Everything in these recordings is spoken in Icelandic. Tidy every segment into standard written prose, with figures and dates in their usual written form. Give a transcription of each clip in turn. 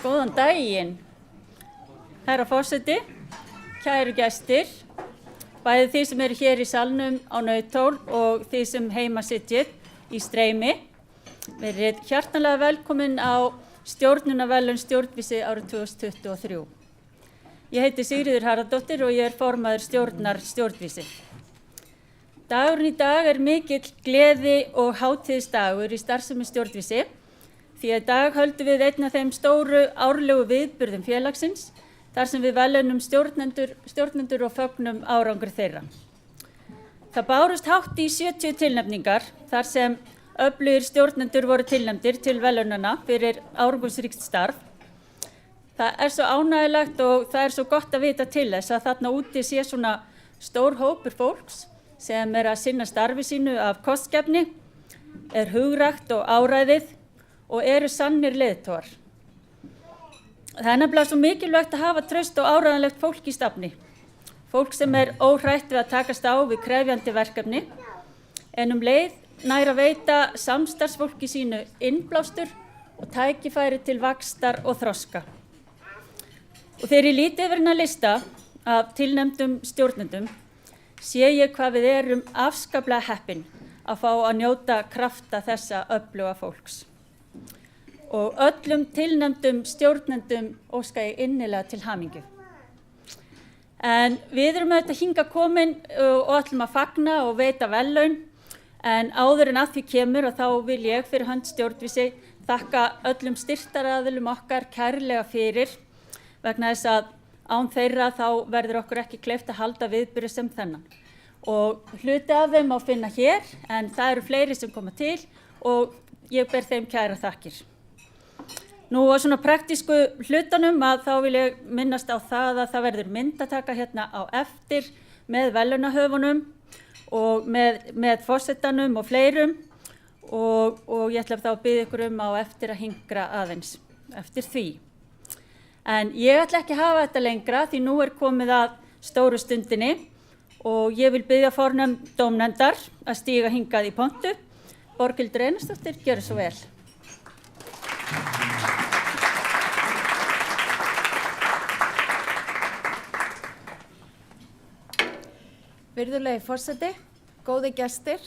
Góðan daginn, herra forseti, kæru gestir, bæði þið sem eru hér í salnum á Nautól og þið sem heima sitjið í streymi. Verið hjartanlega velkomin á stjórnunarverðlaun Stjórnvísi árið 2023. Ég heiti Sigríður Harðardóttir og ég er formaður stjórnar Stjórnvísi. Dagurinn í dag er mikill gleði og hátíðisdagur í starfsemi Stjórnvísi, því að í dag höldum við einn af þeim stóru árlegu viðburðum félagsins, þar sem við verðlaunum stjórnendur og fögnum árangri þeirra. Það bárust hátt í 70 tilnefningar, þar sem öflugir stjórnendur voru tilnefndir til verðlaunanna fyrir árangursríkt starf. Það er svo ánægjulegt og það er svo gott að vita til þess að þarna úti sé svona stór hópur fólks sem er að sinna starfi sínu af kostgæfni, er hugrækt og áræðið og eru sannir leiðtogar. Það er nefnilega svo mikilvægt að hafa traust og áræðanlegt fólk í stafni. Fólk sem er óhrætt við að takast á við krefjandi verkefni, en leið nær að veita samstarfsfólki sínu innblástur og tækifæri til vaxtar og þroska. Og þegar ég líti yfir þennan lista af tilnefndum stjórnendum, sé ég hvað við erum afskaplega heppin að fá að njóta krafta þessa öfluga fólks. Og öllum tilnefndum stjórnendum óska ég innilega til hamingju. En við erum auðvitað hingað komin og ætlum að fagna og veita verðlaun, en áður en að því kemur og þá vil ég fyrir hönd Stjórnvísi þakka öllum styrktaraðilum okkar kærlega fyrir, vegna þess að án þeirra þá verður okkur ekki kleift að halda viðburði sem þennan. Og hluti af þeim má finna hér, en það eru fleiri sem koma til og ég ber þeim kæra þakkir. Nú á svona praktísku hlutanum að þá vil ég minnast á það að það verður myndataka hérna á eftir með verðlaunahöfunum og með forsetanum og fleirum og ég ætla þá að biðja ykkur á eftir að hingra aðeins eftir því. En ég ætla ekki að hafa þetta lengra því nú er komið að stóru stundinni og ég vil biðja fornefnd dómnefndar að stíga hingað í pontu. Borghildur Einarsdóttir, gjörðu svo vel. Virðulegi forseti, góði gestir,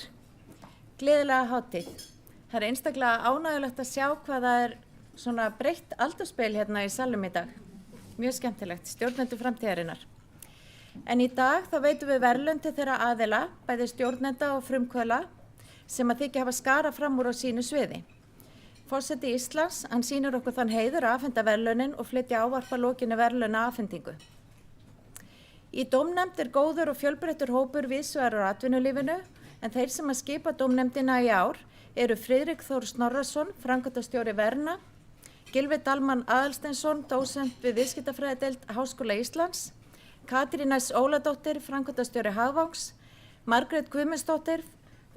gleðilega hátíð. Það er einstaklega ánægjulegt að sjá hvað það er svona breytt aldursspil hérna í salnum í dag. Mjög skemmtilegt, stjórnendur framtíðarinnar. En í dag þá veitum við verðlaun til þeirra aðila, bæði stjórnenda og frumkvöðla, sem að þykja hafa skarað fram úr á sínu sviði. Forseti Íslands, hann sýnir okkur þann heiður að afhenda verðlaunin og flytja ávarpa lokinni verðlauna afhendingu. Í dómnefnd er góður og fjölbreyttur hópur víðsvegar úr atvinnulífinu, en þeir sem að skipa dómnefndina í ár eru Friðrik Þór Snorrason, framkvæmdastjóri Verna, Gylfi Dalmann Aðalsteinsson, dósent við viðskiptafræðideild Háskóla Íslands, Katrín S. Óladóttir, framkvæmdastjóri Hagvangs, Margrét Guðmundsdóttir,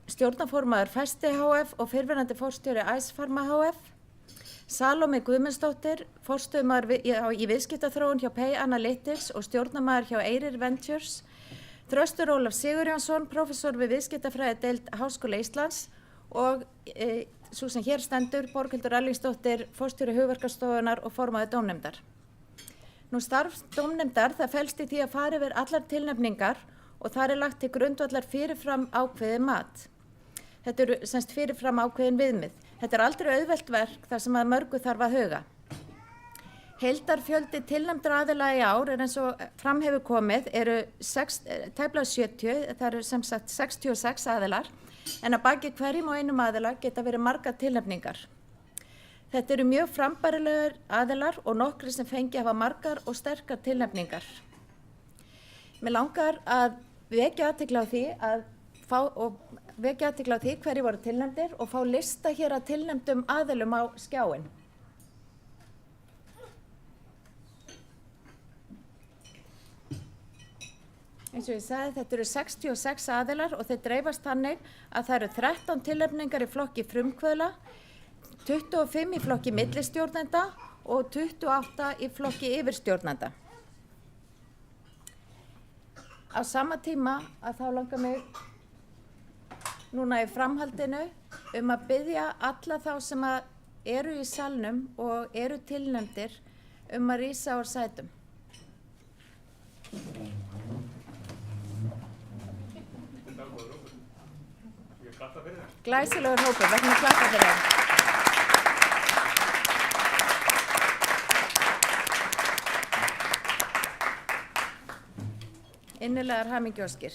stjórnarformaður Festi HF og fyrrverandi forstjóri Æsfarma HF, Salome Guðmundsdóttir, forstöðumaður í viðskiptaþróun hjá Pay Analytics og stjórnarmaður hjá Eyrir Ventures, Þröstur Ólaf Sigurjónsson, prófessor við viðskiptafræðideild Háskóla Íslands og svo sem hér stendur, Borghildur Erlingsdóttir, forstjóri Hugverkastofunnar og formaður dómnefndar. Nú starf dómnefndar það felst í því að fara yfir allar tilnefningar og þar er lagt til grundvallar fyrirfram ákveðið mat. Þetta eru semst fyrirfram ákveðin viðmið. Þetta er aldrei auðvelt verk þar sem að mörgu þarf að huga. Heildarfjöldi tilnefndra aðila í ár er eins og fram hefur komið eru tæplega 70, það eru sem sagt 66 aðilar, en að baki hverjum og einum aðila geta verið margar tilnefningar. Þetta eru mjög frambærilegar aðilar og nokkri sem fengi hafa margar og sterkar tilnefningar. Mér langar að vekja athygli á því hverjir voru tilnefndir og fá lista hér að tilnefndum aðilum á skjáinn. Eins og ég sagði, þetta eru 66 aðilar og þeir dreifast þannig að það eru 13 tilnefningar í flokki frumkvöðla, 25 í flokki millistjórnenda og 28 í flokki yfirstjórnenda. Á sama tíma að þá langar mig núna í framhaldinu að biðja alla þá sem eru í salnum og eru tilnefndir að rísa úr sætum. Glæsilegur hópur, við ætlum að klappa fyrir þeim. Innilegar hamingjóskir.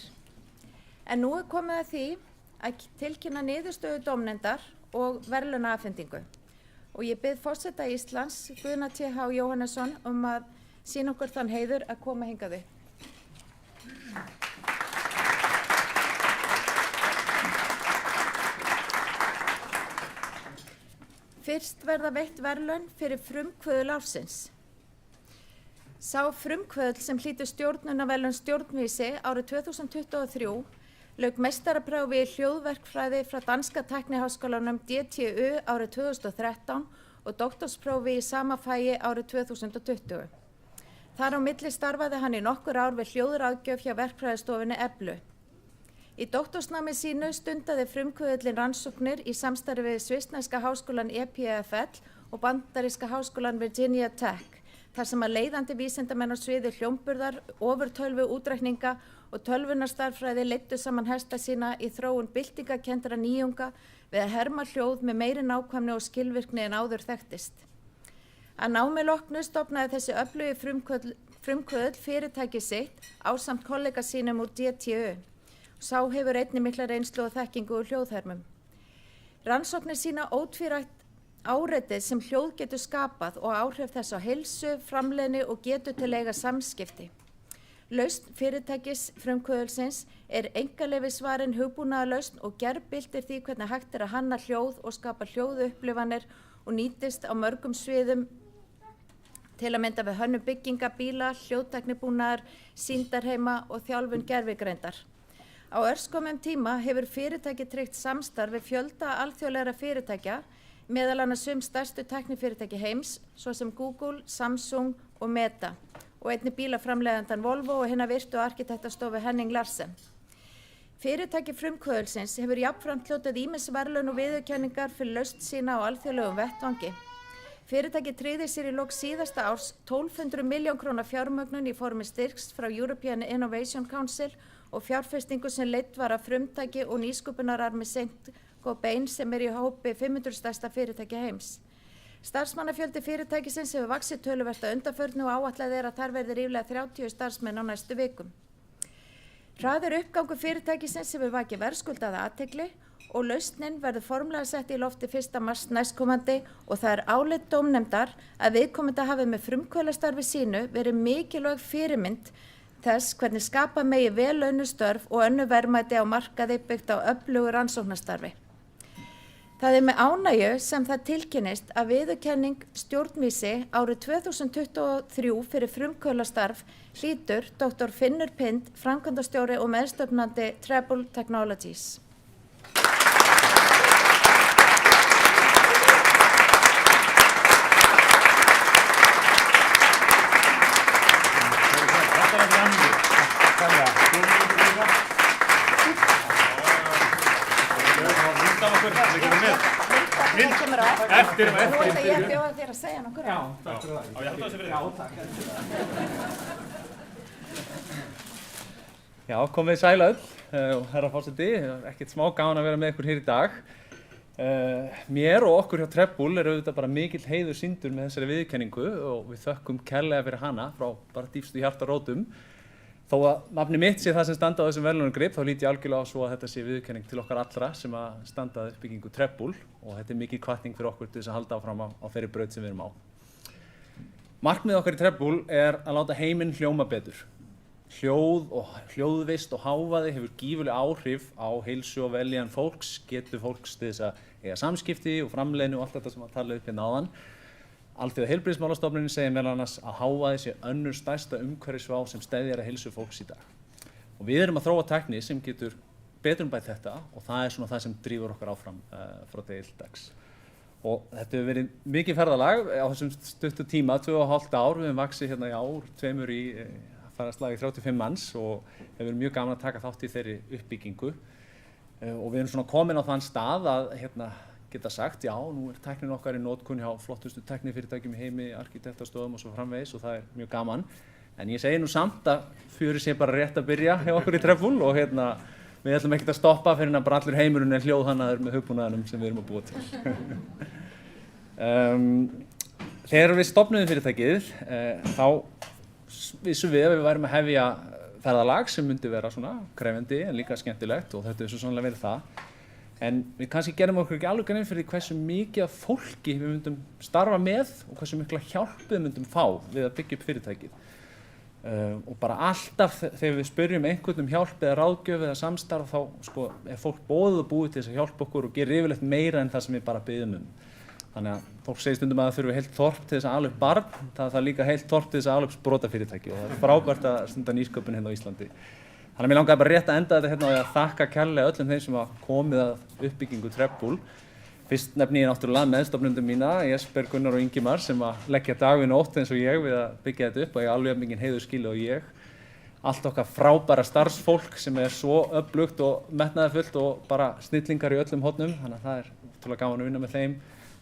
En nú komið að því að tilkynna niðurstöðu dómnefndar og verðlaunaafhendingu. Og ég bið forseta Íslands, Guðna T.H. Jóhannesson, að sýna okkur þann heiður að koma hingað upp. Fyrst verða veitt verðlaun fyrir frumkvöðul ársins. Sá frumkvöðull sem hlýtur stjórnunarverðlaun Stjórnvísi árið 2023 lauk meistaraprófi í hljóðverkfræði frá Danska tækniháskólanum DTU árið 2013 og doktorsprófi í sama fagi árið 2020. Þar á milli starfaði hann í nokkur ár við hljóðráðgjöf hjá verkfræðistofunni Eflu. Í doktorsnámi sínu stundaði frumkvöðullinn rannsóknir í samstarfi við svissneska háskólan EPFL og bandaríska háskólan Virginia Tech, þar sem að leiðandi vísindamenn á sviði hljómburðar, ofurtölvu útreikninga og tölvunarstarfræði leiddu saman hesta sína í þróun byltingakenndra nýjunga við að herma hljóð með meiri nákvæmni og skilvirkni en áður þekktist. Að námi loknu stofnaði þessi öflugi frumkvöðull fyrirtæki sitt ásamt kollega sínum úr DTU. Sá hefur einnig mikla reynslu og þekkingu úr hljóðhermum. Rannsóknir sína ótvírætt áreitið sem hljóð getur skapað og áhrif þess á heilsu, framleiðni og getu til að eiga samskipti. Lausn fyrirtækis frumkvöðulsins einkaleyfisvarin hugbúnaðarlausn og gerbyltir því hvernig hægt að hanna hljóð og skapa hljóðupplifanir og nýtist á mörgum sviðum til að mynda við hönnun bygginga, bíla, hljóðtæknibúnaðar, sýndarheima og þjálfun gervigreindar. Á örskömmum tíma hefur fyrirtæki tryggt samstarf við fjölda alþjóðlegra fyrirtækja, meðal annars stærstu tæknifyrirtæki heims, svo sem Google, Samsung og Meta, og einnig bílaframleiðandann Volvo og hina virtu arkitektastofu Henning Larsen. Fyrirtæki frumkvöðulsins hefur jafnframt hlotið ýmis verðlaun og viðurkenningar fyrir lausn sína á alþjóðlegum vettvangi. Fyrirtæki tryggði sér í lok síðasta árs 1200 milljón króna fjármögnun í formi styrks frá European Innovation Council og fjárfestingu sem leidd var af frumtæki og nýsköpunararmi Saint-Gobain sem í hópi 500 stærsta fyrirtæki heims. Starfsmannafjöldi fyrirtækisins hefur vaxið töluvert að undanförnu og áætlað að þar verði ríflega 30 starfsmenn á næstu vikum. Hraður uppgangur fyrirtækisins hefur vakið verðskuldaða athygli og lausnin verður formlega sett í lofti 1. mars næstkomandi og það álit dómnefndar að viðkomandi hafi með frumkvöðlastarfi sínu verið mikilvæg fyrirmynd þess hvernig skapa megi vel launuð störf og önnur verðmæti á markaði byggt á öflugu rannsóknarstarfi. Það með ánægju sem það tilkynnist að viðurkenning Stjórnvísi árið 2023 fyrir frumkvöðlastarf hlýtur Dr. Finnur Pind, framkvæmdastjóri og meðstofnandi Treble Technologies. Eftir. Nú ætla ég að bjóða þér að segja nokkur. Já, takk fyrir það. Já, takk. Já, komið sæl öll, herra forseti, ekkert smá gaman að vera með ykkur hér í dag. Mér og okkur hjá Treble auðvitað bara mikill heiður sýndur með þessari viðurkenningu og við þökkum kærlega fyrir hana frá bara dýpstu hjartarótum. Þó að nafni mitt sé það sem standa á þessum verðlaunagrip, þá lít ég algjörlega á svo að þetta sé viðurkenning til okkar allra sem að standa að uppbyggingu Treble og þetta mikil hvatning fyrir okkur til þess að halda áfram á þeirri braut sem við erum á. Markmið okkar í Treble að láta heiminn hljóma betur. Hljóð og hljóðvist og hávaði hefur gífurleg áhrif á heilsu og velíðan fólks, getu fólks til þess að eiga samskipti og framleiðni og allt þetta sem að tala upp hérna áðan. Alþjóða heilbrigðismálastofnunin segir meðal annars að hávaði sé önnur stærsta umhverfisvá sem steðjar að heilsu fólks í dag. Og við erum að þróa tækni sem getur beturbætt þetta og það svona það sem drífur okkar áfram frá degi til dags. Og þetta hefur verið mikið ferðalag á þessum stuttu tíma, 2,5 ár, við höfum vaxið hérna í ár, 2 í farast lagi 35 manns og hefur verið mjög gaman að taka þátt í þeirri uppbyggingu. Og við erum svona komin á þann stað að geta sagt, já, nú tæknin okkar í notkun hjá flottustu tæknifyrirtækjum í heimi, arkitektastofum og svo framvegis og það mjög gaman. En ég segi nú samt að fjörið sé bara rétt að byrja hjá okkur í Treffúl og við ætlum ekkert að stoppa fyrir að bara allur heimurinn hljóðhannaður með hugbúnaðinum sem við erum að búa til. Þegar við stofnuðum fyrirtækið, þá vissum við að við værum að hefja ferðalag sem myndi vera svona krefjandi en líka skemmtilegt og þetta svo sannlega verið það. En við kannski gerum okkur ekki alveg grein fyrir hversu mikið af fólki við myndum starfa með og hversu mikla hjálp við myndum fá við að byggja upp fyrirtækið. Og bara alltaf þegar við spyrjum einhvern hjálp eða ráðgjöf eða samstarf þá er fólk boðið og búið til þess að hjálpa okkur og gerir yfirleitt meira en það sem við bara biðjum Þannig að fólk segir stundum að það þurfi heilt þorp til þess að ala upp barn, það er líka heilt þorp til þess að ala upp sprotafyrirtæki og það frábært að stunda nýsköpun hérna á Íslandi. Þannig að mér langaði bara rétt að enda þetta hérna og að þakka kærlega öllum þeim sem hafa komið að uppbyggingu Treffúl. Fyrst nefni ég náttúrulega meðstofnendum mína, Jesper, Gunnar og Ingimar sem að leggja dag við nótt eins og ég við að byggja þetta upp og ég alveg mikinn heiður skilið og ég. Allt okkar frábæra starfsfólk sem svo öflugt og metnaðarfullt og bara snillingar í öllum hornum, þannig að það ótrúlega gaman að vinna með þeim.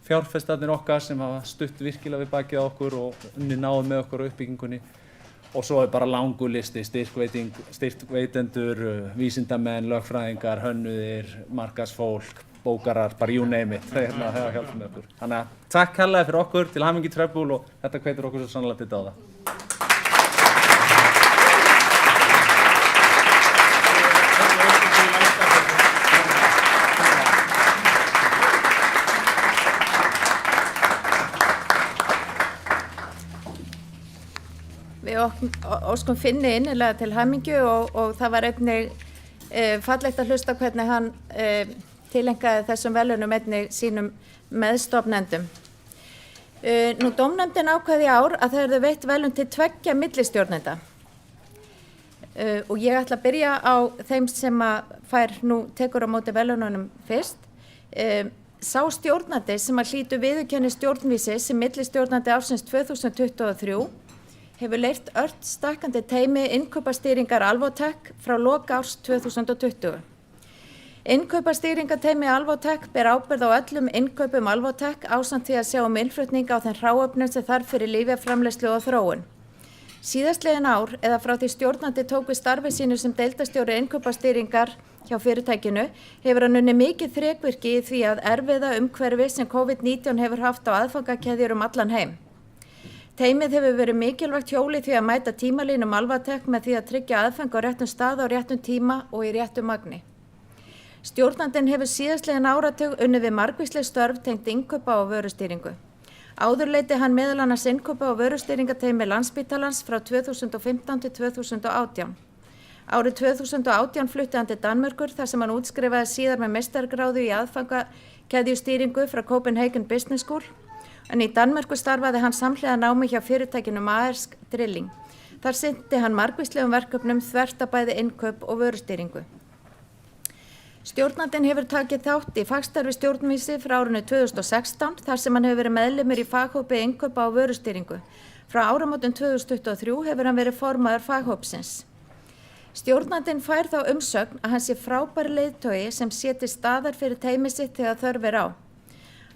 Fjárfestarnir okkar sem hafa stutt virkilega við bakið á okkur og náð með okkur á uppbyggingunni. Og svo bara langur listi, styrkveitendur, vísindamenn, lögfræðingar, hönnuðir, markaðsfólk, bókarar, bara you name it. Það hefur hjálpað með okkur. Þannig að takk kærlega fyrir okkur, til hamingju Treffúl og þetta hvetur okkur svo sannlega til dáða. Við óskum Finni innilega til hamingju og það var einnig fallegt að hlusta hvernig hann tileinkaði þessum verðlaunum einnig sínum meðstofnendum. Nú dómnefndin ákvað í ár að það yrðu veitt verðlaun til 2 millistjórnenda og ég ætla að byrja á þeim sem tekur á móti verðlaununum fyrst. Sá stjórnandi sem að hlýtur viðurkenni stjórnvísi sem millistjórnandi ársins 2023 hefur leitt ört stækkandi teymi innkaupastýringar Alvotech frá lok árs 2020. Innkaupastýringateymi Alvotech ber ábyrgð á öllum innkaupum Alvotech ásamt því að sjá innflutning á þeim hráefnum sem þarf fyrir lyfjaframleiðslu og þróun. Síðastliðin ár eða frá því stjórnandi tók við starfi sínu sem deildarstjóri innkaupastýringar hjá fyrirtækinu hefur hann unnið mikið þrekvirki í því að erfiða umhverfi sem COVID-19 hefur haft á aðfangakeðjur allan heim. Teymið hefur verið mikilvægt hjóli því að mæta tímalínum Alvotech með því að tryggja aðfang á réttum stað á réttum tíma og í réttum magni. Stjórnandinn hefur síðastliðin áratug unnið við margvísleg störf tengt innkaupa og vörustýringu. Áður leiddi hann meðal annars innkaupa og vörustýringateymi Landspítalans frá 2015 til 2018. Árið 2018 flutti hann til Danmerkur þar sem hann útskrifaði síðar með meistaragráðu í aðfangakeðjustýringu frá Copenhagen Business School. En í Danmörku starfaði hann samhliða námi hjá fyrirtækinu Maersk Drilling. Þar sinnti hann margvíslegum verkefnum þvert á bæði innkaup og vörustýringu. Stjórnandinn hefur takið þátt í fagstarfi stjórnvísi frá árinu 2016 þar sem hann hefur verið meðlimur í faghópi innkaupa og vörustýringu. Frá áramótum 2023 hefur hann verið formaður faghópsins. Stjórnandinn fær þá umsögn að hann sé frábær leiðtogi sem sé til staðar fyrir teymi sitt þegar þörf er á.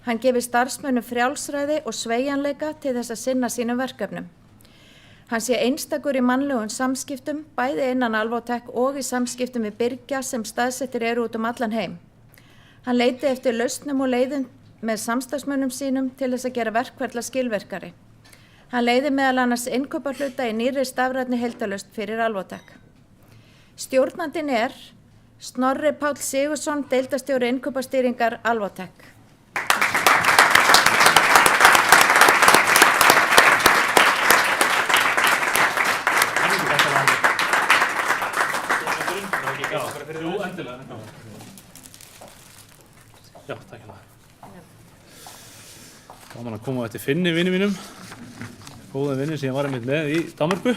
Hann gefur starfsmönnum frjálsræði og sveigjanleika til þess að sinna sínum verkefnum. Hann sé einstakur í mannlegum samskiptum, bæði innan Alvotech og í samskiptum við birgja sem staðsettir eru út allan heim. Hann leiti eftir lausnum og leiðum með samstarfsmönnum sínum til þess að gera verkferla skilvirkari. Hann leiði meðal annars innkauparhluta í nýrri stafrænni heildarlausn fyrir Alvotech. Stjórnandinn Snorri Páll Sigurðsson, deildarstjóri innkaupastýringar Alvotech. Jú, endilega. Já, takk hérna. Gaman að koma á eftir Finni, vinni mínum. Góða vinni sem ég var einmitt með í Danmörku.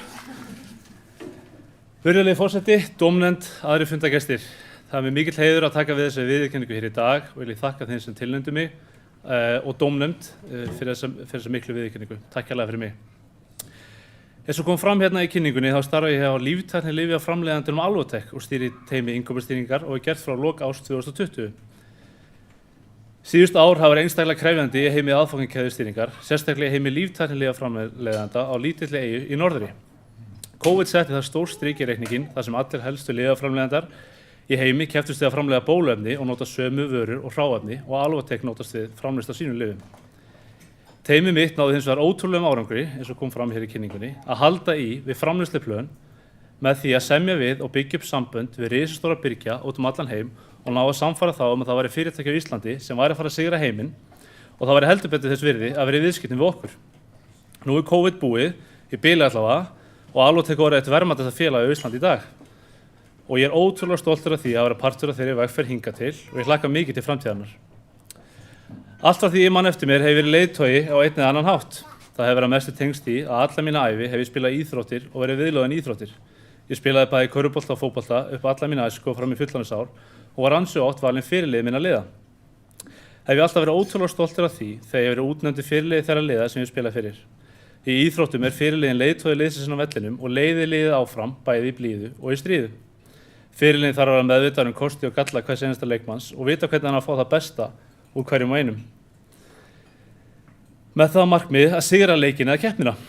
Virðulegi forseti, dómnefnd, aðrir fundargestir. Það er mér mikill heiður að taka við þessari viðurkenningu hér í dag og vil ég þakka þeim sem tilnefndu mig og dómnefnd fyrir þessa miklu viðurkenningu. Takk hérlega fyrir mig. Eins og kom fram hérna í kynningunni þá starfa ég hjá líftækni lyfjaframleiðandanum Alvotech og stýri teymi innkaupastýringar og er gert frá lok árs 2020. Síðustu ár hafa verið einstaklega krefjandi í heimi aðfangakeðjustýringar, sérstaklega í heimi líftæknilega framleiðanda á lítilli eyju í norðri. COVID setti það stór strik í reikninginn þar sem allir helstu lyfjaframleiðandar í heimi kepptust við að framleiða bóluefni og nota sömu vörur og hráefni og Alvotech notast við framleiðslu á sínum lyfjum. Teymið mitt náði hins vegar ótrúlegum árangri, eins og kom fram hér í kynningunni, að halda í við framleiðsluplön með því að semja við og byggja upp sambönd við risastóra birgja út allan heim og ná að samfara þá að það væri fyrirtæki á Íslandi sem væri að fara að sigra heiminn og það væri heldur betur þess virði að vera í viðskiptum við okkur. Nú er COVID búið, í bili allavega, og Alvotech orðið eitt verðmætasta félag á Íslandi í dag. Og ég er ótrúlega stoltur af því að vera partur af þeirri vegferð hingað til og ég hlakka mikið til framtíðarinnar. Allt frá því ég man eftir mér hefur verið leiðtogi á einn eða annan hátt. Það hefur verið að mestu tengst í að alla mína ævi hef ég spilað íþróttir og verið viðloðin íþróttir. Ég spilaði bæði körfubolta og fótbolta upp alla mína æsku og fram í fullorðinsár og var ansi oft valinn fyrirliði minna liða. Hef ég alltaf verið ótrúlega stoltur af því þegar ég verið útnefndur fyrirliði þeirra liða sem ég spilaði fyrir. Í íþróttum er fyrirliðin leiðtogi liðsins á vellinum og leiðir liðið áfram bæði í blíðu og í stríðu. Fyrirliðin þarf að vera meðvitaður kosti og galla hvers einasta leikmanns og vita hvernig hann á að fá það besta úr hverjum og einum. Með það markmið að sigra leikinn eða keppnina.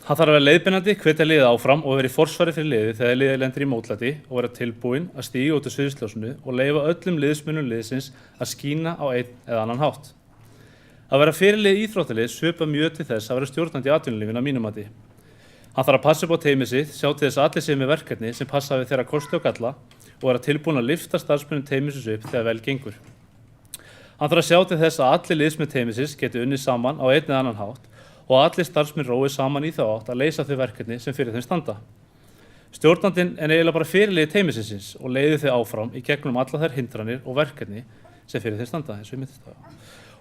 Hann þarf að vera leiðbeinandi, hvetja liðið áfram og vera í forsvari fyrir liðið þegar liðið lendir í mótlæti og vera tilbúinn að stíga út úr sviðsljósinu og leyfa öllum liðsmunum liðsins að skína á einn eða annan hátt. Að vera fyrirlið íþróttalið svipar mjög til þess að vera stjórnandi í atvinnulífinu að mínum mati. Hann þarf að passa upp á teymið sitt, sjá til þess að allir séu með verkefni sem passa við þeirra kosti og galla og vera tilbúinn að lyfta starfsmönnum teymisins upp þegar vel gengur. Hann þarf að sjá til þess að allir liðsmenn teymisins geti unnið saman á einn eða annan hátt og að allir starfsmenn rói saman í þá átt að leysa þau verkefni sem fyrir þeim standa. Stjórnandinn er eiginlega bara fyrirliði teymisins og leiðir þau áfram í gegnum alla þær hindranir og verkefni sem fyrir þeim standa, eins og ég myndi það.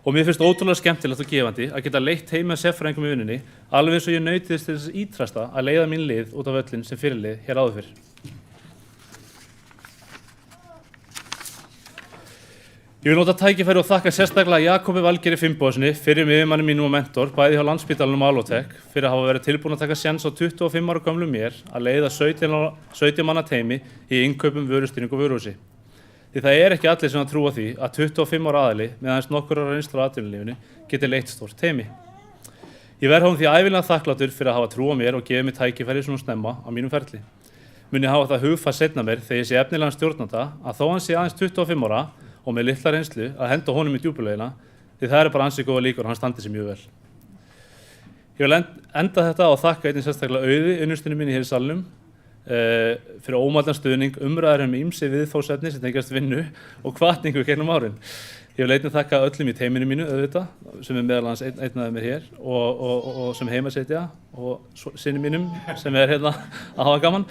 Og mér finnst ótrúlega skemmtilegt og gefandi að geta leitt teymið að sérfræðingum í vinnunni, alveg eins og ég naut þess til þess ítrasta að leiða mín lið út af völlinn sem fyrirlið hér áður fyrr. Ég vil nota tækifæri og þakka sérstaklega Jakobi Valgeiri Finnbogasyni, fyrrum yfirmanni mínum og mentor, bæði hjá Landspítalanum og Alvotech, fyrir að hafa verið tilbúin að taka séns á 25 ára gömlu mér að leiða 17 manna teymi í innkaupum, vörustýringu og vöruhúsi. Því það er ekki allir sem að trúa því að 25 ára aðili með aðeins nokkur ára reynslu á atvinnulífinu geti leitt stórt teymi. Ég verð honum því ævinlega þakklátur fyrir að hafa trú á mér og gefið mér tækifæri svona snemma á mínum ferli. Mun ég hafa það hugfast seinna mér þegar ég sé efnilegan stjórnanda að þó hann sé aðeins 25 ára og með litla reynslu að henda honum í djúpulegina því það er bara ansi góða líkur og hann standi sig mjög vel. Ég vil enda þetta og þakka einnig sérstaklega Auði, unnustinu mín í hér í salnum, fyrir ómældan stuðning, umræður ýmsi viðfangsefni sem tengjast vinnu og hvatningu gegnum árin. Ég vil einnig þakka öllum í teyminu mínu auðvitað, sem er meðal annars einn af þeim hér og sem heimasetja og sinni mínum sem hérna að hafa gaman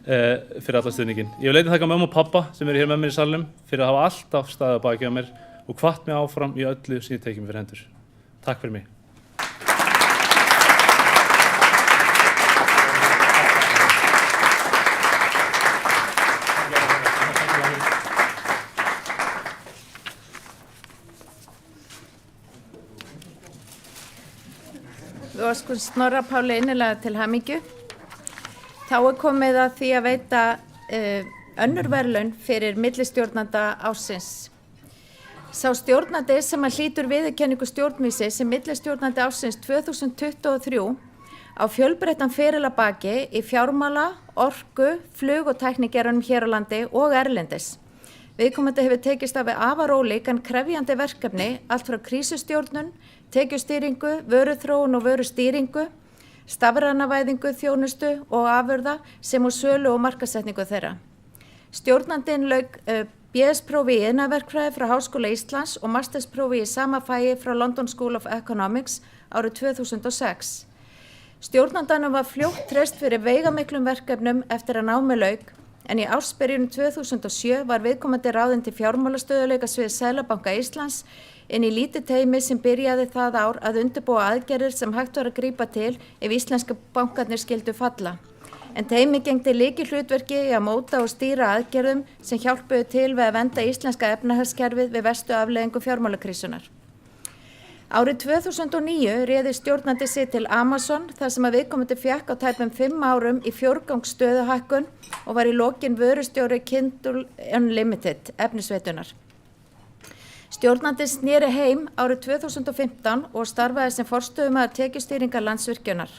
fyrir alla stuðningin. Ég vil einnig þakka mömmu og pappa sem eru hér með mér í salnum fyrir að hafa alltaf staðið á baki á mér og hvatt mig áfram í öllu sem ég tekið mér fyrir hendur. Takk fyrir mig. Við óskum Snorra Páli innilega til hamingju. Þá er komið að því að veita önnur verðlaun fyrir millistjórnanda ársins. Sá stjórnandi sem að hlýtur viðurkenningu stjórnvísi sem millistjórnandi ársins 2023 á fjölbreyttan feril að baki í fjármála, orku, flug- og tæknigeranum hér á landi og erlendis. Viðkomandi hefur tekist af við afar ólík en krefjandi verkefni allt frá krísustjórnun, tekjustýringu, vöruþróun og vörustýringu, stafrænavæðingu, þjónustu og afurða sem og sölu og markaðssetningu þeirra. Stjórnandinn lauk BS-prófi í iðnaðarverkfræði frá Háskóla Íslands og mastersprófi í sama fagi frá London School of Economics árið 2006. Stjórnandanum var fljótt treyst fyrir veigamiklum verkefnum eftir að námi lauk, en í ársbyrjun 2007 var viðkomandi ráðinn til fjármálastöðugleikasviðs Seðlabanka Íslands inn í lítið teymi sem byrjaði það ár að undirbúa aðgerðir sem hægt var að grípa til ef íslenska bankarnir skyldu falla. En teymi gegndi lykilhlutverki í að móta og stýra aðgerðum sem hjálpuðu til við að venda íslenska efnahagskerfið við verstu afleiðingu fjármálakrísunar. Árið 2009 réði stjórnandi sig til Amazon þar sem að viðkomandi fékk á tæpum 5 árum í fjórgangs stöðuhækkun og var í lokin vörustjóri Kindle Unlimited efnisveitunar. Stjórnandinn sneri heim árið 2015 og starfaði sem forstöðumaður tekjustýringar Landsvirkjunar.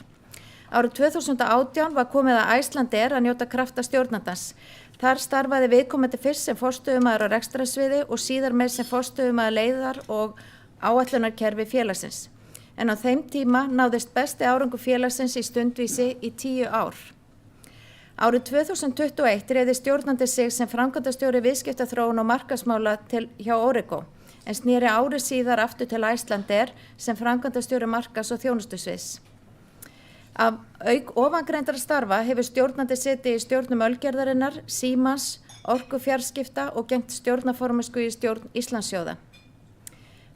Árið 2018 var komið að Icelandair að njóta krafta stjórnandans. Þar starfaði viðkomandi fyrst sem forstöðumaður á rekstrarsviði og síðar með sem forstöðumaður leiðar og áætlunarkerfi félagsins. En á þeim tíma náðist besti árangur félagsins í stundvísi í 10 ár. Árið 2021 réði stjórnandi sig sem framkvæmdastjóri viðskiptaþróun og markaðsmála hjá Origo, en sneri ári síðar aftur til Icelandair sem framkvæmdastjóri markaðs- og þjónustusviðs. Af auk ofangreindra starfa hefur stjórnandi setið í stjórnum Ölgerðarinnar, Símans, Orkufjarskipta og gegnt stjórnarformennsku í stjórn Íslandssjóða.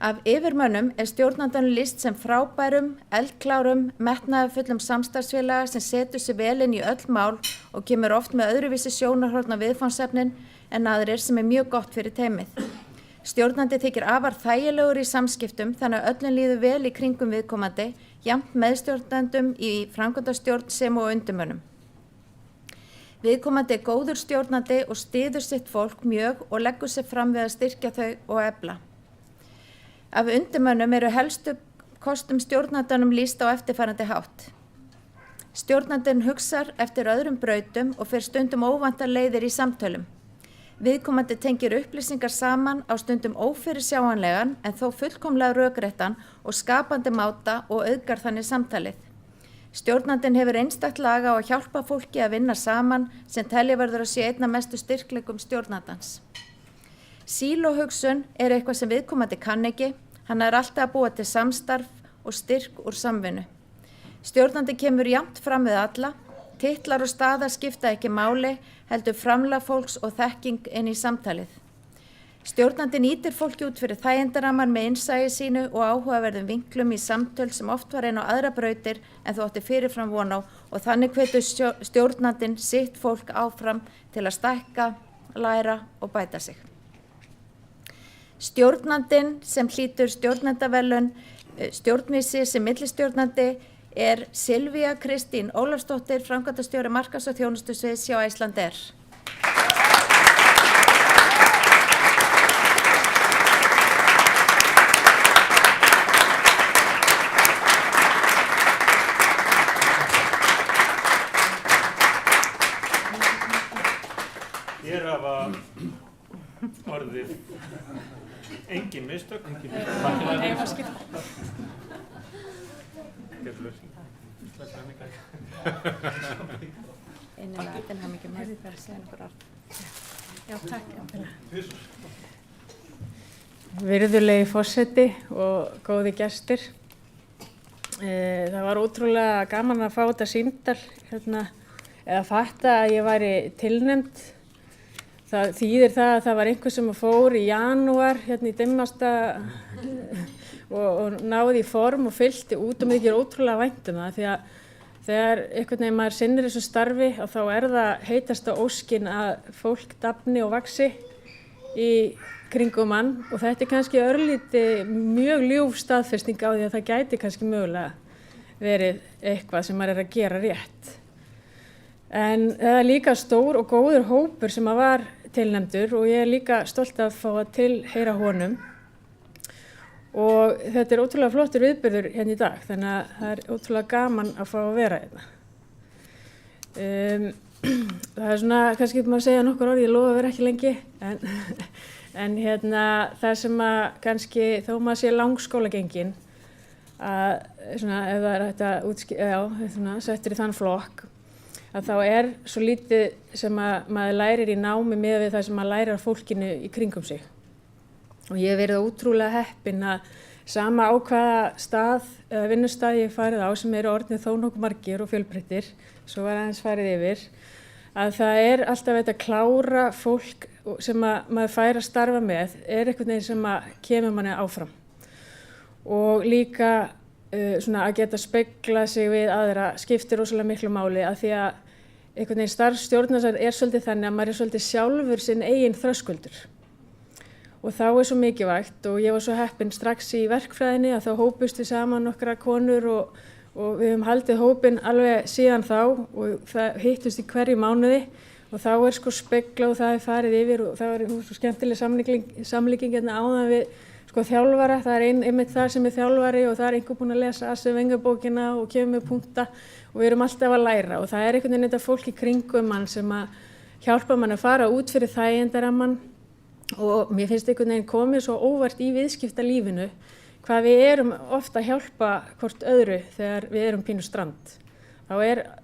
Af yfirmönnum stjórnandanum lýst sem frábærum, eldklárum, metnaðarfullum samstarfsfélaga sem setur sig vel inn í öll mál og kemur oft með öðruvísi sjónarhorn á viðfangsefnin en aðrir sem mjög gott fyrir teymið. Stjórnandi þykir afar þægilegur í samskiptum þannig að öllum líður vel í kringum viðkomandi, jafnt meðstjórnendum í framkvæmdastjórn sem og undirmönnum. Viðkomandi góður stjórnandi og styður sitt fólk mjög og leggur sig fram við að styrkja þau og efla. Af undirmönnum eru helstu kostum stjórnandanum lýst á eftirfarandi hátt. Stjórnandinn hugsar eftir öðrum brautum og fer stundum óvæntar leiðir í samtölum. Viðkomandi tengir upplýsingar saman á stundum ófyrirsjáanlegan en þó fullkomlega rökréttan og skapandi máta og auðgar þannig samtalið. Stjórnandinn hefur einstakt laga á að hjálpa fólki að vinna saman sem telja verður að sé einna mestu styrkleikum stjórnandans. Sílóhugsun eitthvað sem viðkomandi kann ekki, hann alltaf að búa til samstarf og styrk úr samvinnu. Stjórnandi kemur jafnt fram við alla, titlar og staðar skipta ekki máli, heldur framlag fólks og þekking inn í samtalið. Stjórnandi nýtir fólki út fyrir þægindaramar með innsæi sínu og áhugaverðum vinklum í samtöl sem oft var inn á aðra brautir en þú átti fyrirfram von á og þannig hvetur stjórnandinn sitt fólk áfram til að stækka, læra og bæta sig. Stjórnandinn sem hlýtur stjórnendaverðlaun stjórnvísi sem millistjórnandi Silvía Kristín Ólafsdóttir, framkvæmdastjóri markaðs- og þjónustusviðs hjá Icelandair. Hér hafa orðið engin mistök. Virðulegi forseti og góði gestir. Það var ótrúlega gaman að fá þetta símtal eða fatta að ég væri tilnefnd. Það þýðir það að það var einhver sem fór í janúar í dimmasta og náði í form og fyllti út og mér þykir ótrúlega vænt um það því að þegar einhvern veginn maður sinnir þessu starfi þá það heitasta óskin að fólk dafni og vaxi í kringum mann og þetta kannski örlíti mjög ljúf staðfesting á því að það gæti kannski mögulega verið eitthvað sem maður að gera rétt. En það líka stór og góður hópur sem var tilnefndur og ég líka stolt að fá að tilheyra honum. Og þetta ótrúlega flottur viðburður í dag, þannig að það ótrúlega gaman að fá að vera hérna. Það svona, kannski maður segja nokkur orð, ég lofa að vera ekki lengi, en það sem að kannski þó maður sé langskólagengin, að svona, ef það þetta settur í þann flokk, að þá svo lítið sem að maður lærir í námi miðað við það sem maður lærir af fólkinu í kringum sig. Og ég hef verið ótrúlega heppin að sama á hvaða stað eða vinnustað ég farið á sem eru orðnir þó nokkuð margir og fjölbreyttir, svo var aðeins farið yfir, að það alltaf þetta klára fólk sem maður fær að starfa með einhvern veginn sem kemur manni áfram. Og líka svona að geta speglað sig við aðra skiptir rosalega miklu máli að því að einhvern veginn starfsstjórnar svolítið þannig að maður svolítið sjálfur sinn eigin þröskuldur. Og þá svo mikilvægt og ég var svo heppin strax í verkfræðinni að þá hópust við saman nokkra konur og við höfum haldið hópinn alveg síðan þá og það hittust í hverju mánuði og þá sko spegla og það farið yfir og það svo skemmtileg samlíking hérna áðan við sko þjálfara, það einmitt það sem þjálfari og það einhver búinn að lesa Arsene Wenger bókina og kemur með punkta og við erum alltaf að læra og það einhvern veginn þetta fólk í kringum mann sem að hjálpa mann að fara út fyrir þægindarammann og mér finnst einhvern veginn komið svo óvart í viðskiptalífinu hvað við erum ofta að hjálpa hvort öðru þegar við erum pínu strand. Þá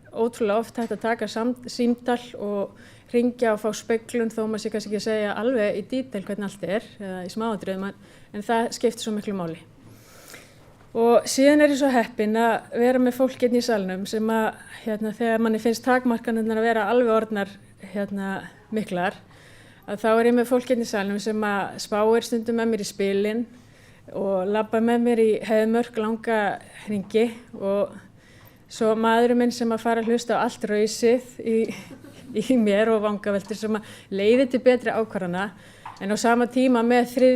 ótrúlega oft hægt að taka símtal og hringja og fá speglun þó maður sé kannski ekki að segja alveg í dítel hvernig allt eða í smáatriðum en það skiptir svo miklu máli. Og síðan ég svo heppin að vera með fólk hérna í salnum sem að þegar manni finnst takmarkanirnar að vera alveg orðnar miklar að þá ég með fólk hérna í salnum sem að spáir stundum með mér í spilin og labba með mér í Heiðmörk langa hringi og svo maðurinn minn sem að fara að hlusta á allt rausið í mér og vangaveltur sem að leiði til betri ákvarðana en á sama tíma með 3.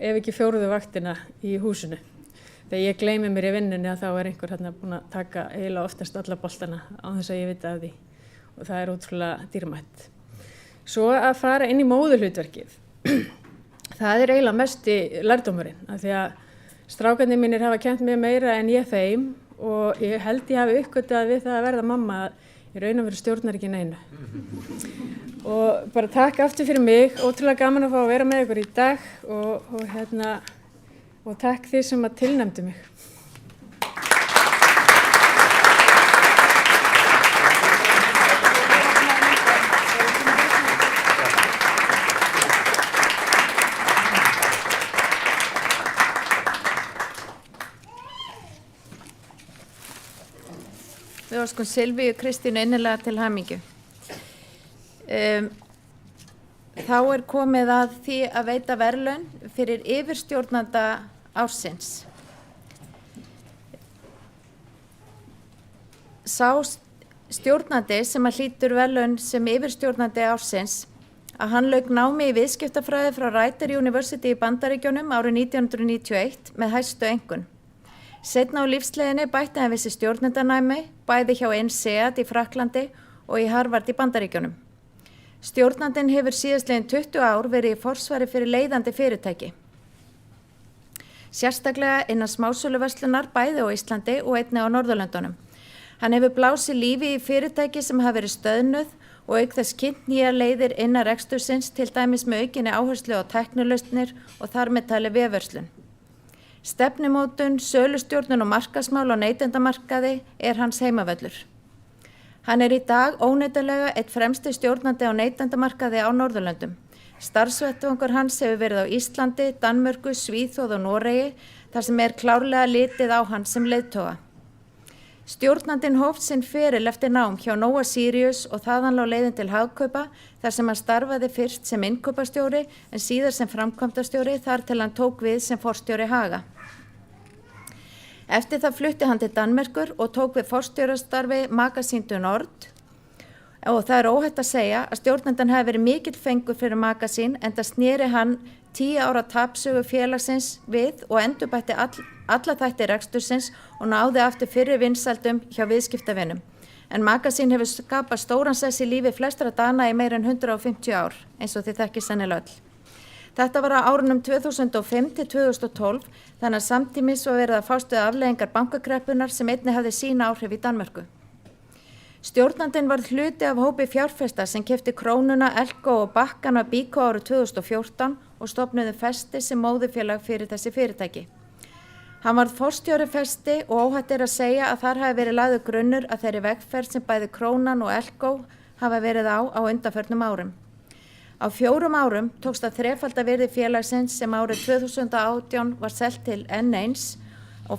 ef ekki 4. vaktina í húsinu. Þegar ég gleymi mér í vinnunni að þá einhver búinn að taka eiginlega oftast alla boltana án þess að ég viti af því og það ótrúlega dýrmætt. Svo að fara inn í móðurhlutverkið, það eiginlega mest í lærdómurinn af því að strákarnir mínir hafa kennt mér meira en ég þeim og ég held ég hafi uppgötvað við það að verða mamma að í raun og veru stjórnar ekki neinu. Og bara takk aftur fyrir mig, ótrúlega gaman að fá að vera með ykkur í dag og takk þið sem að tilnefndu mig. Við óskum Silvíu Kristínu innilega til hamingju. Þá komið að því að veita verðlaun fyrir yfirstjórnanda ársins. Sá stjórnandi sem að hlýtur verðlaun sem yfirstjórnandi ársins að hann lauk námi í viðskiptafræði frá Rider University í Bandaríkjunum árið 1991 með hæstu einkunn. Seinna á lífsleiðinni bætti hann við sig stjórnendanæmi, bæði hjá INSEAD í Frakklandi og í Harvard í Bandaríkjunum. Stjórnandinn hefur síðastliðin 20 ár verið í forsvari fyrir leiðandi fyrirtæki. Sérstaklega innan smásöluverslunar bæði á Íslandi og einnig á Norðurlöndunum. Hann hefur blásið lífi í fyrirtæki sem hafa verið stöðnuð og auk þess kynnt nýjar leiðir innan rekstursins til dæmis með aukinni áherslu á tæknilausnir og þar með talið vefverslun. Stefnumótun, sölustjórnun og markaðsmál á neytendamarkaði hans heimavöllur. Hann í dag óneitanlega einn fremsti stjórnandi á neytendamarkaði á Norðurlöndum. Starfsvettvangur hans hefur verið á Íslandi, Danmörku, Svíþjóð og Noregi þar sem klárlega litið á hann sem leiðtoga. Stjórnandinn hófst sinn feril eftir nám hjá Nóa Sirius og þaðan lá leiðin til Hagkaupa þar sem hann starfaði fyrst sem innkaupastjóri en síðar sem framkvæmdastjóri þar til hann tók við sem forstjóri Haga. Eftir það flutti hann til Danmerkur og tók við forstjórastarfi Magasin du Nord og það óhætt að segja að stjórnandann hafi verið mikill fengur fyrir Magasin enda sneri hann 10 ára tapsögu félagsins við og endurbætti alla þætti rekstursins og náði aftur fyrri vinsældum hjá viðskiptavinum. En Magasin hefur skapað stóran sess í lífi flestra Dana í meira en 150 ár, eins og þið þekkið sennilega öll. Þetta var á árunum 2005 til 2012, þannig að samtímis var verið að fást við afleiðingar bankakreppunar sem einnig hafði sín áhrif í Danmörku. Stjórnandinn varð hluti af hópi fjárfesta sem keypti Krónuna, Elko og Bakkana Bíkó árið 2014 og stofnuðu Festi sem móðurfélag fyrir þessi fyrirtæki. Hann varð forstjóri Festi og óhætt að segja að þar hafi verið lagður grunnur að þeirri vegferð sem bæði Krónan og Elko hafa verið á undanförnum árum. Á 4 árum tókst að þrefalda virði félagsins sem árið 2018 var selt til N1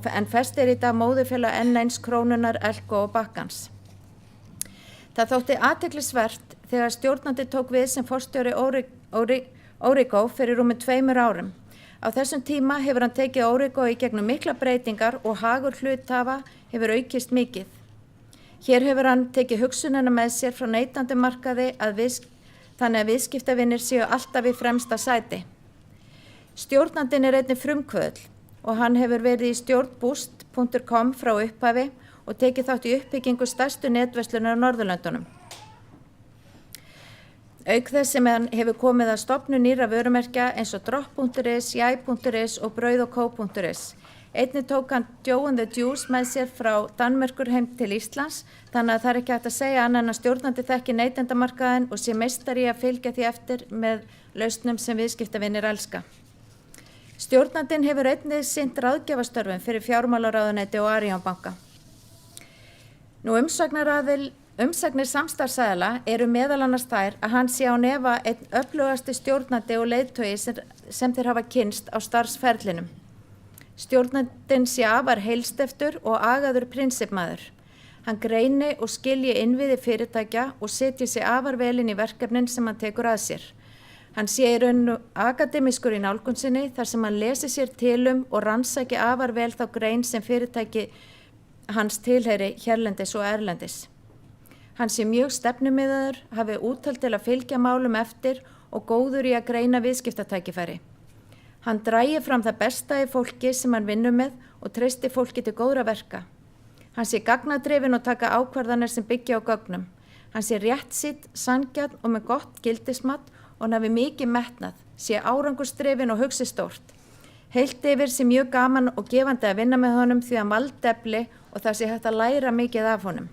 en Festi í dag móðurfélag N1 Krónunar, Elko og Bakkans. Það þótti athyglisvert þegar stjórnandi tók við sem forstjóri Origo fyrir rúmum 2 árum. Á þessum tíma hefur hann tekið Origo í gegnum mikla breytingar og hagur hluthafa hefur aukist mikið. Hér hefur hann tekið hugsunina með sér frá neytendamarkaði þannig að viðskiptavinir séu alltaf í fremsta sæti. Stjórnandinn einnig frumkvöðl og hann hefur verið í stjórn Boost.com frá upphafi og tekið þátt í uppbyggingu stærstu netverslunar á Norðurlöndunum. Auk þess sem hann hefur komið að stofnun nýrra vörumerkja eins og Dropp.is, Jai.is og Brauð&Co.is. Einnig tók hann Joe and the Juice með sér frá Danmerkur heim til Íslands, þannig að það ekki hægt að segja annað en að stjórnandi þekki neytendamarkaðinn og sé meistari að fylgja því eftir með lausnum sem viðskiptavinir elska. Stjórnandinn hefur einnig sinnt ráðgjafastörfum fyrir fjármálaráðuneyti og Arion banka. Nú umsagnir samstarfsaðila eru meðal annars þær að hann sé á nefa einn öflugasti stjórnandi og leiðtogi sem þeir hafa kynnst á starfsferlinum. Stjórnandinn sé afar heilsteftur og agaður prinsippmaður. Hann greini og skilji innviði fyrirtækja og setji sig afar vel inn í verkefnin sem hann tekur að sér. Hann sé í raun akademískur í nálgun sinni þar sem hann lesi sér til og rannsaki afar vel þá grein sem fyrirtæki hans tilheyri hérlendis og erlendis. Hann sé mjög stefnumiðaður, hafi úthald til að fylgja málum eftir og góður í að greina viðskiptatækifæri. Hann drægi fram það besta í fólki sem hann vinnur með og treysti fólki til góðra verka. Hann sé gagnadrifinn og taka ákvarðanir sem byggja á gögnum. Hann sé réttsýnn, sanngjarn og með gott gildismat og hann hafi mikið metnað, sé árangurstrifinn og hugsi stórt. Heilt yfir sé mjög gaman og gefandi að vinna með honum því hann valdefli og það sé hægt að læra mikið af honum.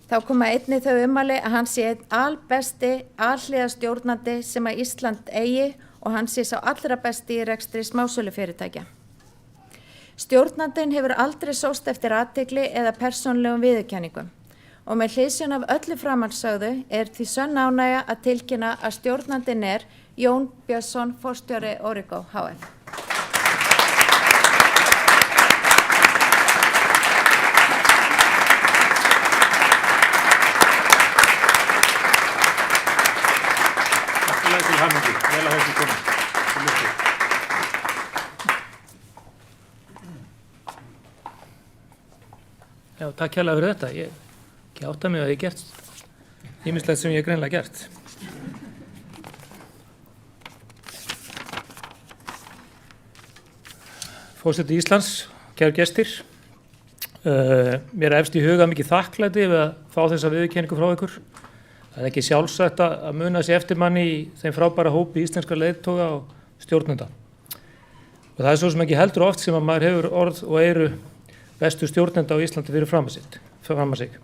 Þá koma einnig þau ummæli að hann sé einn albesti, alhliða stjórnandi sem að Ísland eigi og hann sé sá allra besti í rekstri smásölufyrirtækja. Stjórnandinn hefur aldrei sóst eftir athygli eða persónulegum viðurkenningum og með hliðsjón af öllu framansögðu því sönn ánægja að tilkynna að stjórnandinn Jón Björnsson, forstjóri Origo hf. Til hamingju, vel að þessu komið. Til lukku. Já, takk hérlega fyrir þetta. Ég ekki átta mig að ég gert ýmislegt sem ég greinilega gert. Forseti Íslands, kæru gestir. Mér efst í huga mikið þakklæti við að fá þessa viðurkenningu frá ykkur. Það ekki sjálfsagt að muna sig eftir manni í þeim frábæra hópi íslenskra leiðtoga og stjórnenda. Og það svo sem ekki heldur oft sem að maður hefur orð og eyru bestu stjórnenda á Íslandi fyrir fram að sig.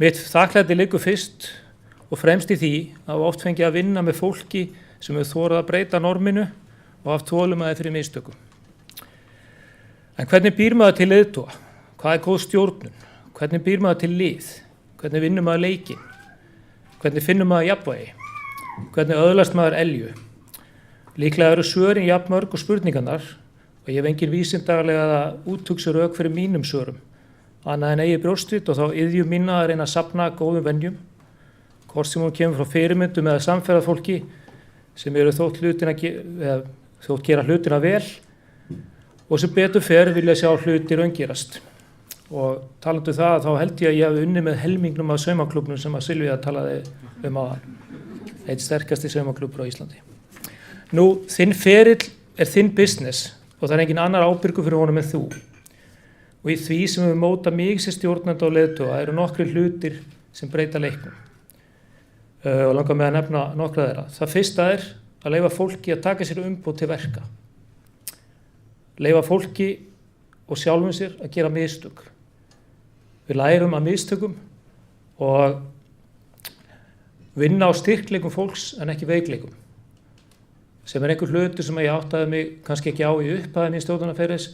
Mitt þakklæti liggur fyrst og fremst í því að oft fengi að vinna með fólki sem hefur þorað að breyta norminu og haft þolinmæði fyrir mistökum. En hvernig býr maður til leiðtoga? Hvað góð stjórnun? Hvernig býr maður til lið? Hvernig vinnur maður leikinn? Hvernig finnum maður jafnvægi? Hvernig öðlast maður elju? Líklega eru svörin jafnmörg og spurningarnar og ég hef engin vísindagalega úthugsa rök fyrir mínum svörum. Annað en eigið brjóstrit og þá iðju mína að reyna að safna góðum venjum. Hvort sem hún kemur frá fyrirmyndum eða samferðarfólki sem eru þótt gera hlutina vel og sem betur fer vilja sjá hluti raungerast. Og talandu það þá held ég að ég hef unnið með helmingnum af saumaklúbbnum sem að Silvía talaði áðan. Einn sterkasti saumaklúbbur á Íslandi. Nú, þinn ferill þinn business og það engin annar ábyrgur fyrir honum en þú. Og í því sem við móta mig sem stjórnanda og leiðtoga eru nokkrir hlutir sem breyta leiknum. Og langar mig að nefna nokkra þeirra. Það fyrsta að leyfa fólki að taka sér umboð til verka. Leyfa fólki og sjálfum sér að gera mistök. Við lærum af mistökum og vinna á styrkleikum fólks en ekki veikleikum. Sem einhver hlutur sem ég áttaði mig kannski ekki á í upphæðin í stjórnunarferðis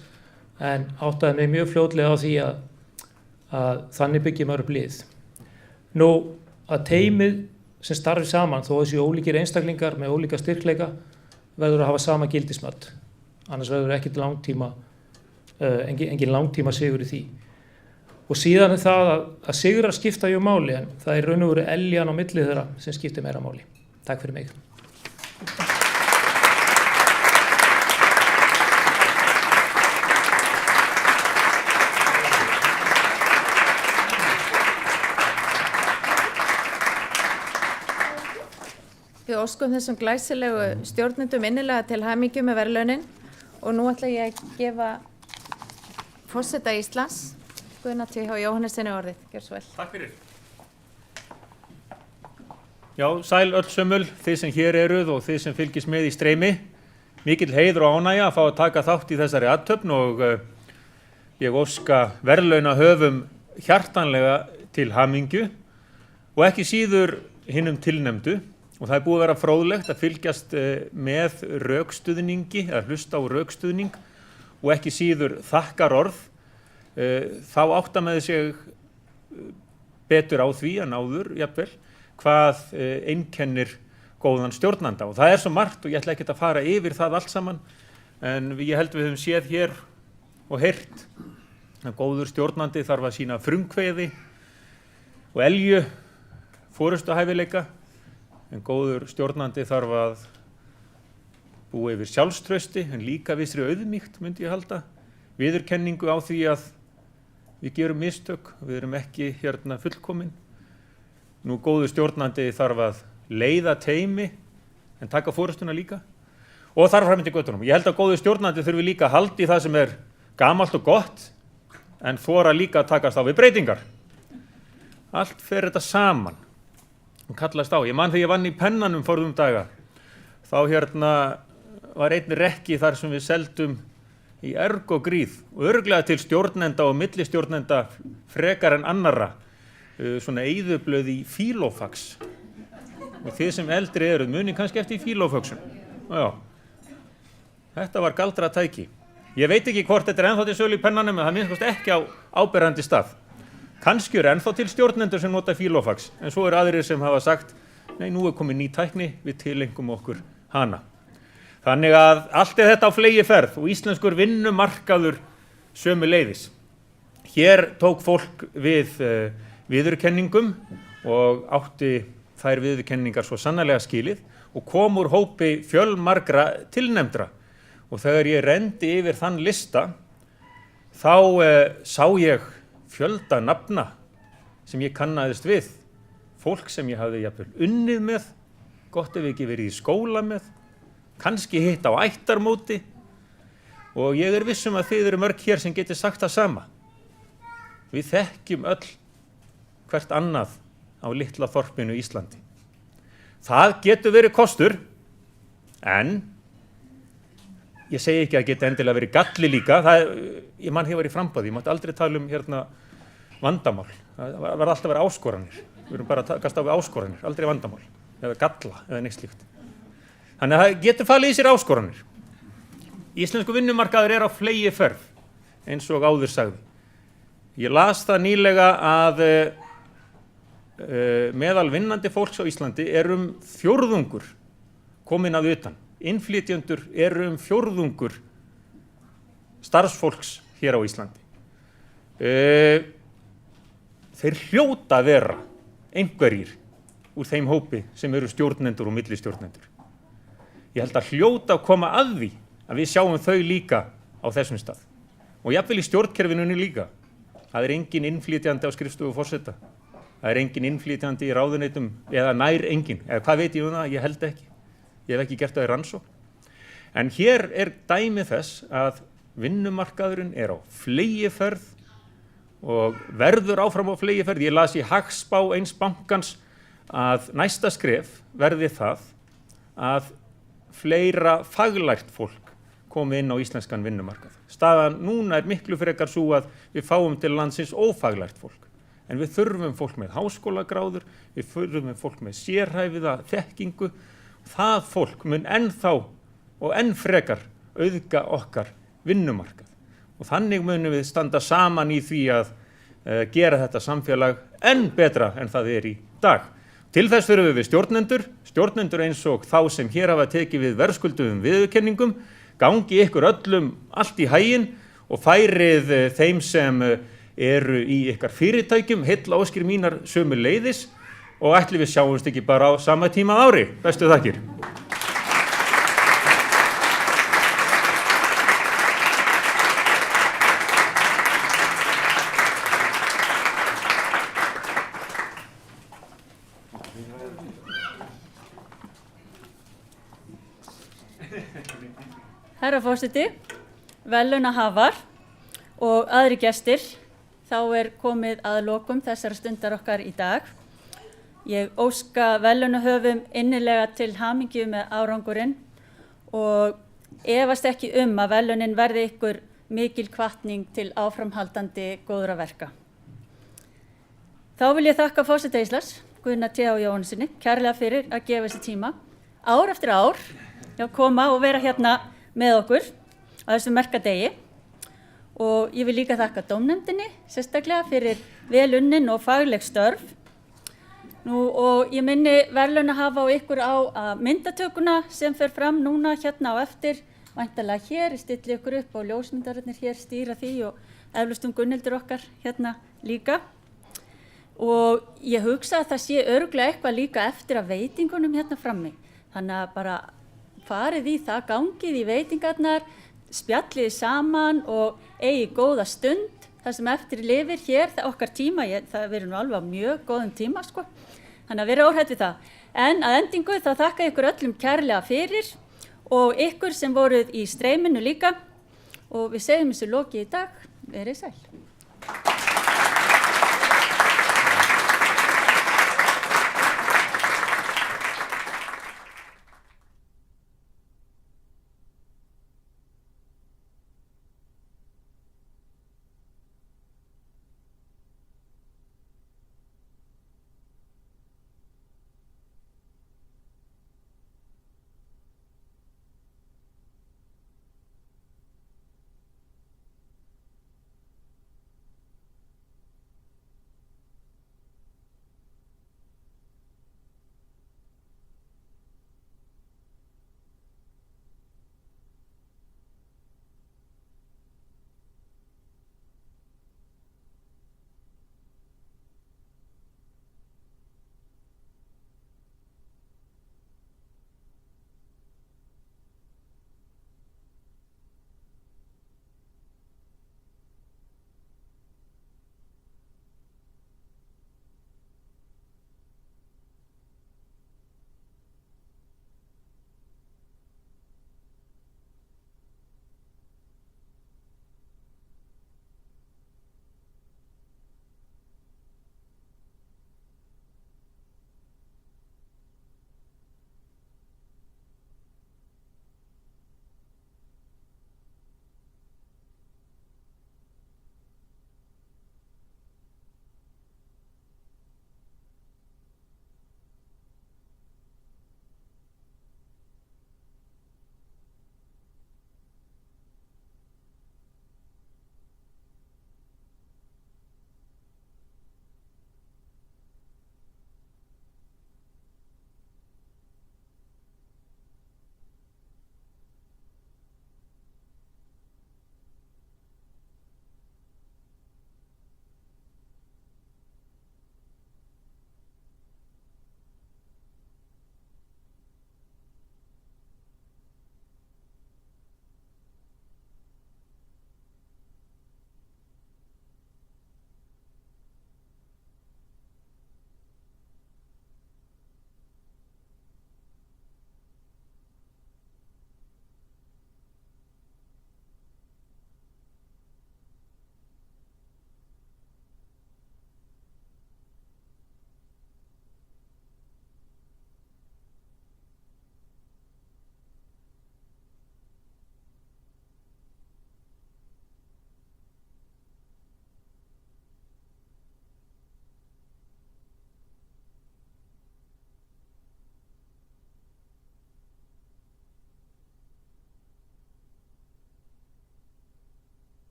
en áttaði mig mjög fljótlega á því að þannig byggjum maður upp lið. Nú að teymið sem starfi saman þó þessi ólíkir einstaklingar með ólíka styrkleika verður að hafa sama gildismat. Annars verður ekki engin langtíma sigur í því. Og síðan það að sigrar skipta máli en það raun og veru eljan á milli þeirra sem skiptir meira máli. Takk fyrir mig. Við óskum þessum glæsilegu stjórnendum innilega til hamingju með verðlaunin og nú ætla ég að gefa forseta Íslands, Guðna T.H. Jóhannessyni orðið. Gjörðu svo vel. Takk fyrir. Já, sæl öll sömul, þið sem hér eruð og þið sem fylgist með í streymi. Mikill heiður og ánægja að fá að taka þátt í þessari athöfn og ég óska verðlaunahöfum hjartanlega til hamingju og ekki síður hinum tilnefndu. Og það er búið að vera fróðlegt að fylgjast með rökstuðningi, eða hlusta á rökstuðning og ekki síður þakkarorð. Þá átta með sig betur á því en áður, jafnvel, hvað einkennir góðan stjórnanda. Og það er svo margt og ég ætla ekki að fara yfir það allt saman, en ég held við höfum séð hér og heyrt að góður stjórnandi þarf að sýna frumkvæði og elju, forystuhæfileika, en góður stjórnandi þarf að búa yfir sjálfstrausti, en líka vissri auðmýkt, myndi ég halda, viðurkenningu á því að við gerum mistök, við erum ekki hérna fullkomin. Nú góður stjórnandi þarf að leiða teymi, en taka forystuna líka, og þarf fram til göttunum. Ég held að góður stjórnandi þurfi líka að halda í það sem er gamalt og gott, en þora líka að takast á við breytingar. Allt fer þetta saman og kallast á. Ég man þegar ég vann í Pennanum forðum daga, þá hérna var einn rekki þar sem við seldum í erg og gríð og örugglega til stjórnenda og millistjórnenda frekar en annarra, svona eyðublöð í Filofax. Og þið sem eldri eruð muni kannski eftir í Filofaxum. Já. Þetta var galdratæki. Ég veit ekki hvort þetta er ennþá til sölu í Pennanum, en það minnst ekki á áberandi stað. Kannski er ennþá til stjórnendur sem nota Filofax, en svo aðrir sem hafa sagt, nei, nú er komin ný tækni, við tilengum okkur hana. Þannig að allt er þetta á fleygiferð og íslenskur vinnumarkaður sömuleiðis. Hér tók fólk við viðurkenningum og átti þær viðurkenningar svo sannarlega skilið og kom úr hópi fjölmargra tilnefndra. Og þegar ég renndi yfir þann lista, þá sá ég fjölda nafna sem ég kannaðist við. Fólk sem ég hafði jafnvel unnið með, gott ef ekki verið í skóla með, kannski hitt á ættarmóti, og ég er viss að þið eru mörg hér sem geti sagt það sama. Við þekkjum öll hvert annað á litla þorpinu Íslandi. Það getur verið kostur, en ég segi ekki að geta endilega verið galli líka. Ég man hefur í framboði, ég mátti aldrei tala um hérna vandamál. Það var alltaf að vera áskoranir. Við erum bara að takast á við áskoranir, aldrei vandamál, eða galla, eða neitt slíkt. Þannig að það getur falið í sér áskoranir. Íslensku vinnumarkaður er á fleygiferð, eins og áður sagði. Ég las það nýlega að meðal vinnandi fólks á Íslandi er fjórðungur komin að utan. Innflytjendur eru fjórðungur starfsfólks hér á Íslandi. Þeir hljóta að vera einhverjir úr þeim hópi sem eru stjórnendur og millistjórnendur. Ég held að hljóta að koma að því að við sjáum þau líka á þessum stað. Og jafnvel í stjórnkerfinu líka. Það er engin innflytjandi á skrifstofu forseta. Það er engin innflytjandi í ráðuneytum, eða nær engin. Eða hvað veit ég um það? Ég held ekki. Ég hef ekki gert það í rannsókn. En hér er dæmi þess að vinnumarkaðurinn er á fleygiferð og verður áfram á fleygiferð. Ég las í hagspá eins bankans að næsta skref verði það að fleira faglært fólk komi inn á íslenskan vinnumarkað. Staðan núna er miklu frekar svo að við fáum til landsins ófaglært fólk. En við þurfum fólk með háskólagráður, við þurfum fólk með sérhæfiða þekkingu. Það fólk mun ennþá og enn frekar auðga okkar vinnumarkað. Og þannig munum við standa saman í því að gera þetta samfélag enn betra en það er í dag. Til þess þurfum við stjórnendur eins og þá sem hér hafa tekið við verðskulduðum viðurkenningum, gangi ykkur öllum allt í haginn og færið þeim sem eru í ykkar fyrirtækjum heill óskir mínar sömuleiðis og ætli við sjáumst ekki bara á sama tíma ári. Bestu þakkir. Herra forseti, verðlaunahafar og aðrir gestir, þá er komið að lokum þessara stundar okkar í dag. Ég óska verðlaunahöfum innilega til hamingju með árangurinn og efast ekki að verðlaunin verði ykkur mikil hvatning til áframhaldandi góðra verka. Þá vil ég þakka forseta Íslands, Guðna T. Jóhannsssyni, kærlega fyrir að gefa þessi tíma ár eftir ár að koma og vera hérna með okkur á þessum merka degi. Og ég vil líka þakka dómnefndinni sérstaklega fyrir vel unnin og fagleg störf. Og ég minni verðlaunahafa og ykkur á myndatökuna sem fer fram núna hérna á eftir. Væntanlega hér, ég stilli ykkur upp og ljósmyndararnir hér stýra því og eflaust Gunnhildur okkar hérna líka. Og ég hugsa að það sé örugglega eitthvað líka eftir að veitingunum hérna frammi. Þannig að bara farið í það, gangið í veitingarnar, spjallið saman og eigi góða stund. Það sem eftir lifir hér, okkar tíma, það verður nú alveg á mjög góðum tíma sko. Þannig að vera óhrædd við það. En að endingu þá þakka ykkur öllum kærlega fyrir og ykkur sem voruð í streyminu líka. Og við segjum þessu lokið í dag, verið sæl.